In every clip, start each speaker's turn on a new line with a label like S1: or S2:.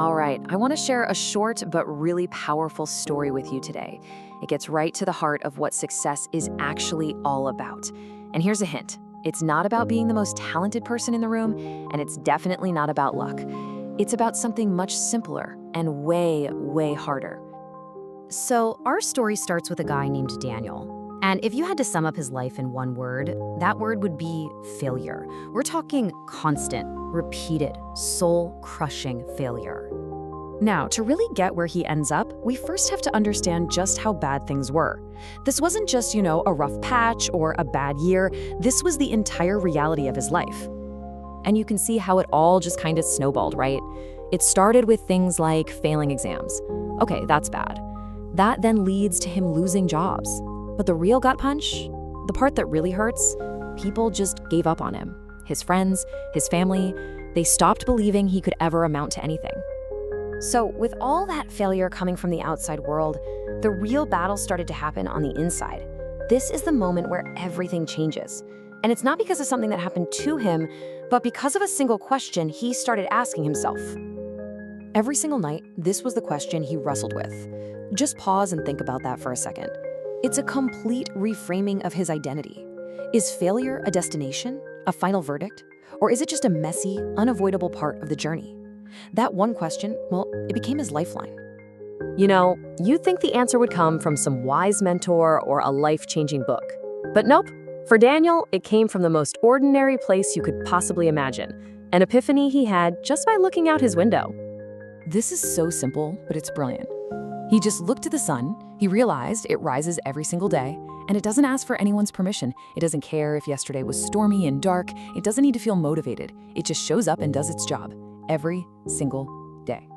S1: All right, I want to share a short but really powerful story with you today. It gets right to the heart of what success is actually all about. And here's a hint. It's not about being the most talented person in the room, and it's definitely not about luck. It's about something much simpler and way, way harder.
S2: So, our story starts with a guy named Daniel. And if you had to sum up his life in one word, that word would be failure. We're talking constant, repeated, soul-crushing failure. Now, to really get where he ends up, we first have to understand just how bad things were. This wasn't just, a rough patch or a bad year. This was the entire reality of his life. And you can see how it all just kind of snowballed, right? It started with things like failing exams. Okay, that's bad. That then leads to him losing jobs. But the real gut punch, the part that really hurts, people just gave up on him. His friends, his family, they stopped believing he could ever amount to anything. So with all that failure coming from the outside world, the real battle started to happen on the inside. This is the moment where everything changes. And it's not because of something that happened to him, but because of a single question he started asking himself. Every single night, this was the question he wrestled with. Just pause and think about that for a second. It's a complete reframing of his identity. Is failure a destination, a final verdict, or is it just a messy, unavoidable part of the journey? That one question, it became his lifeline.
S1: You'd think the answer would come from some wise mentor or a life-changing book. But nope. For Daniel, it came from the most ordinary place you could possibly imagine, an epiphany he had just by looking out his window.
S3: This is so simple, but it's brilliant. He just looked to the sun, he realized it rises every single day, and it doesn't ask for anyone's permission. It doesn't care if yesterday was stormy and dark. It doesn't need to feel motivated. It just shows up and does its job every single day.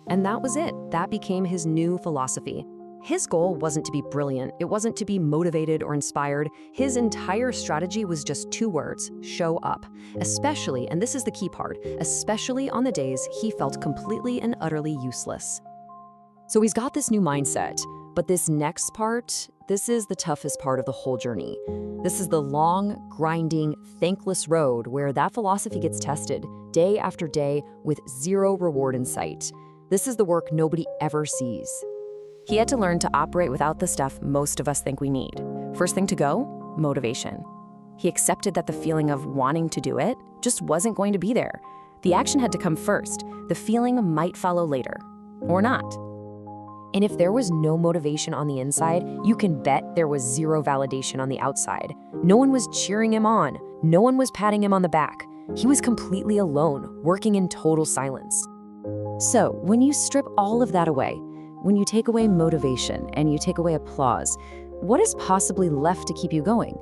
S2: And that was it. That became his new philosophy. His goal wasn't to be brilliant. It wasn't to be motivated or inspired. His entire strategy was just two words: show up. Especially, and this is the key part, especially on the days he felt completely and utterly useless. So he's got this new mindset, but this next part, this is the toughest part of the whole journey. This is the long, grinding, thankless road where that philosophy gets tested day after day with zero reward in sight. This is the work nobody ever sees. He had to learn to operate without the stuff most of us think we need. First thing to go, motivation. He accepted that the feeling of wanting to do it just wasn't going to be there. The action had to come first. The feeling might follow later, or not. And if there was no motivation on the inside, you can bet there was zero validation on the outside. No one was cheering him on. No one was patting him on the back. He was completely alone, working in total silence. So when you strip all of that away, when you take away motivation and you take away applause, what is possibly left to keep you going?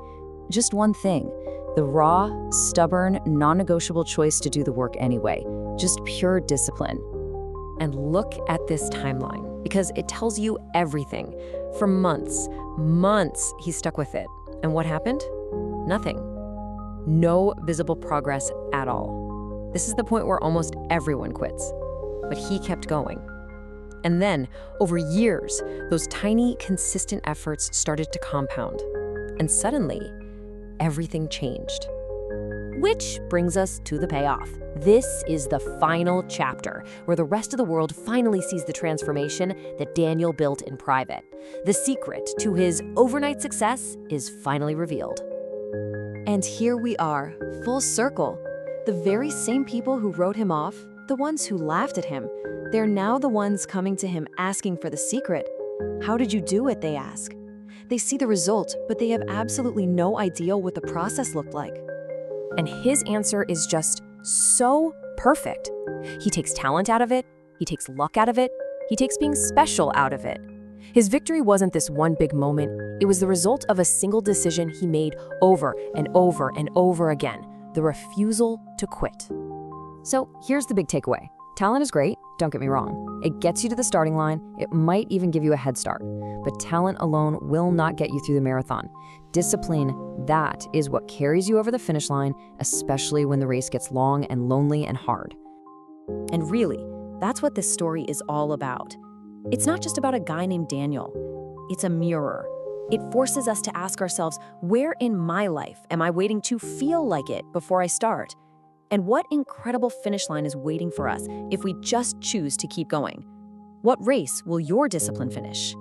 S2: Just one thing: the raw, stubborn, non-negotiable choice to do the work anyway. Just pure discipline. And look at this timeline, because it tells you everything. For months, he stuck with it. And what happened? Nothing. No visible progress at all. This is the point where almost everyone quits. But he kept going. And then, over years, those tiny, consistent efforts started to compound. And suddenly, everything changed. Which brings us to the payoff. This is the final chapter, where the rest of the world finally sees the transformation that Daniel built in private. The secret to his overnight success is finally revealed. And here we are, full circle. The very same people who wrote him off, the ones who laughed at him, they're now the ones coming to him asking for the secret. How did you do it, they ask. They see the result, but they have absolutely no idea what the process looked like. And his answer is just so perfect. He takes talent out of it, he takes luck out of it, he takes being special out of it. His victory wasn't this one big moment, it was the result of a single decision he made over and over and over again: the refusal to quit. So here's the big takeaway. Talent is great, don't get me wrong. It gets you to the starting line, it might even give you a head start. But talent alone will not get you through the marathon. Discipline, that is what carries you over the finish line, especially when the race gets long and lonely and hard. And really, that's what this story is all about. It's not just about a guy named Daniel. It's a mirror. It forces us to ask ourselves, where in my life am I waiting to feel like it before I start? And what incredible finish line is waiting for us if we just choose to keep going? What race will your discipline finish?